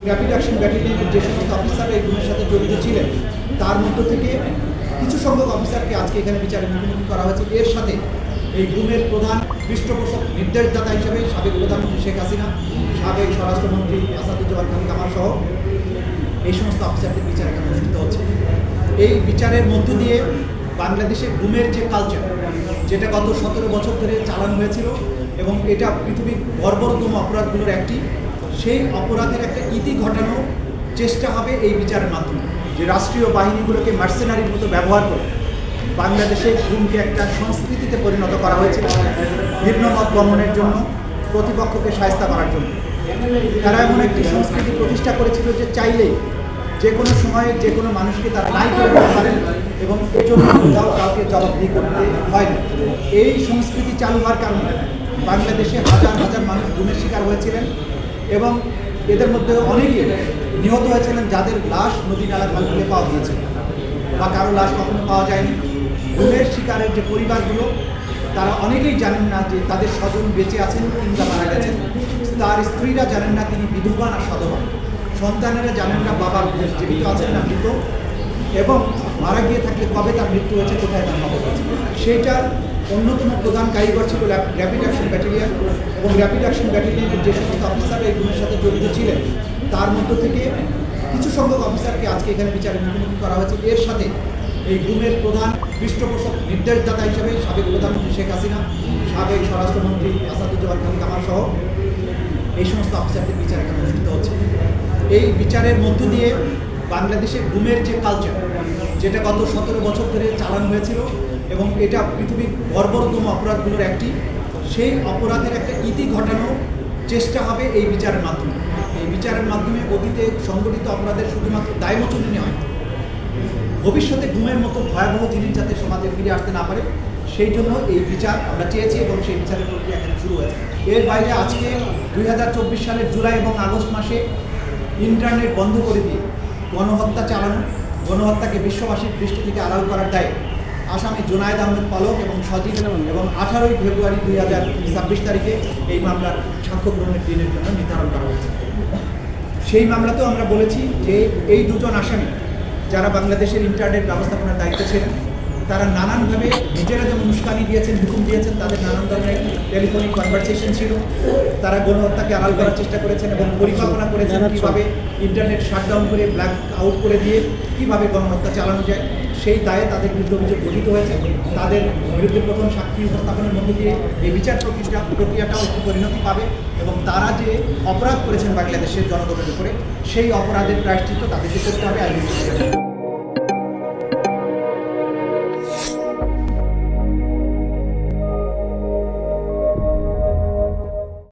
Rapid action ব্যাটালিয়নের যে সমস্ত অফিসাররা এই গুমের সাথে জড়িত ছিলেন তার মধ্য থেকে কিছু সংখ্যক অফিসারকে আজকে এখানে বিচারের মুখোমুখি করা হয়েছে। এর সাথে এই গুমের প্রধান পৃষ্ঠপোষক নির্দেশদাতা হিসেবে সাবেক প্রধানমন্ত্রী শেখ হাসিনা, সাবেক স্বরাষ্ট্রমন্ত্রী আসাদুজ্জামান খান কামাল সহ এই সমস্ত অফিসারদের বিচার এখানে অনুষ্ঠিত হচ্ছে। এই বিচারের মধ্য দিয়ে বাংলাদেশের গুমের যে কালচার, যেটা গত 17 বছর ধরে চালানো হয়েছিল এবং এটা পৃথিবীর বর্বরতম অপরাধগুলোর একটি, সেই অপরাধের একটা ইতি ঘটানোর চেষ্টা হবে এই বিচারের মাধ্যমে। যে রাষ্ট্রীয় বাহিনীগুলোকে মার্সেনারির মতো ব্যবহার করে বাংলাদেশের গুমকে একটা সংস্কৃতিতে পরিণত করা হয়েছিল, ভিন্ন মত দমনের জন্য, প্রতিপক্ষকে শায়েস্তা করার জন্য। তারা এমন একটি সংস্কৃতি প্রতিষ্ঠা করেছিল যে চাইলেই যে কোনো সময়ে যে কোনো মানুষকে তারা নাই করে দিতে পারেন এবং এর জন্য কোথাও কাউকে জবাবদিহি করতে হয় না। এই সংস্কৃতি চালু হওয়ার কারণে বাংলাদেশে হাজার হাজার মানুষ গুমের শিকার হয়েছিলেন এবং এদের মধ্যে অনেকে নিহত হয়েছিলেন, যাদের লাশ নদী নালার খালে পাওয়া গিয়েছে বা কারো লাশ কখনো পাওয়া যায়নি। গুমের শিকারের যে পরিবারগুলো, তারা অনেকেই জানেন না যে তাদের স্বজন বেঁচে আছেন কিংবা মারা গেছেন। তার স্ত্রীরা জানেন না তিনি বিধবা না সধবা, সন্তানেরা জানেন না বাবা জীবিত আছেন না মৃত, এবং মারা গিয়ে থাকলে কবে তার মৃত্যু হয়েছে, কোথায় তার খবর হয়েছে। সেইটার অন্যতম প্রধান কারিগর ছিল র্যাপিড অ্যাকশন ব্যাটালিয়ন এবং র্যাপিড অ্যাকশন ব্যাটালিয়নের যে সমস্ত অফিসাররা এই গুমের সাথে জড়িত ছিলেন তার মধ্য থেকে কিছু সংখ্যক অফিসারকে আজকে এখানে বিচারের মুখোমুখি করা হয়েছে। এর সাথে এই গুমের প্রধান পৃষ্ঠপোষক নির্দেশদাতা হিসেবে সাবেক প্রধানমন্ত্রী শেখ হাসিনা, সাবেক স্বরাষ্ট্রমন্ত্রী আসাদুজ্জামান খান কামাল সহ এই সমস্ত অফিসারদের বিচার এখানে অনুষ্ঠিত হচ্ছে। এই বিচারের মধ্য দিয়ে বাংলাদেশের গুমের যে কালচার, যেটা গত 17 বছর ধরে চালানো হয়েছিল এবং এটা পৃথিবীর বর্বরতম অপরাধগুলোর একটি, সেই অপরাধের একটা ইতি ঘটানোর চেষ্টা হবে এই বিচারের মাধ্যমে। এই বিচারের মাধ্যমে অতীতে সংগঠিত অপরাধের শুধুমাত্র দায়মোচনী নয়, ভবিষ্যতে গুমের মতো ভয়াবহ জিনিস যাতে সমাজে ফিরে আসতে না পারে, সেই জন্য এই বিচার আমরা চেয়েছি এবং সেই বিচারের প্রক্রিয়া এখানে শুরু হয়েছে। এর বাইরে আজকে 2024 সালের জুলাই এবং আগস্ট মাসে ইন্টারনেট বন্ধ করে দিয়ে গণহত্যা চালানো, গণহত্যাকে বিশ্ববাসীর দৃষ্টি থেকে আড়াল করার দায়ে আসামি জুনায়েদ আহমেদ পালক এবং সজীব এবং 18 ফেব্রুয়ারি 2026 তারিখে এই মামলার সাক্ষ্য গ্রহণের দিনের জন্য নির্ধারণ করা হয়েছে। সেই মামলাতেও আমরা বলেছি যে এই দুজন আসামি যারা বাংলাদেশের ইন্টারনেট ব্যবস্থাপনার দায়িত্বে ছিলেন, তারা নানানভাবে নিজেরা যেমন উস্কানি দিয়েছেন, হুকুম দিয়েছেন, তাদের নানান ধরনের টেলিফোনিক কনভারসেশন ছিল। তারা গণহত্যাকে আড়াল করার চেষ্টা করেছেন এবং পরিকল্পনা করেছেন কীভাবে ইন্টারনেট শাটডাউন করে, ব্ল্যাক আউট করে দিয়ে কীভাবে গণহত্যা চালানো যায়। সেই দায়ে তাদের বিরুদ্ধে অভিযোগ গঠিত হয়েছে। তাদের বিরুদ্ধে প্রথম সাক্ষী উপস্থাপনের মধ্যে দিয়ে এই বিচার প্রক্রিয়াটাও একটু পরিণতি পাবে এবং তারা যে অপরাধ করেছেন বাংলাদেশের জনগণের উপরে, সেই অপরাধের প্রায়শ্চিত্ত তাদেরকে করতে হবে আইনের।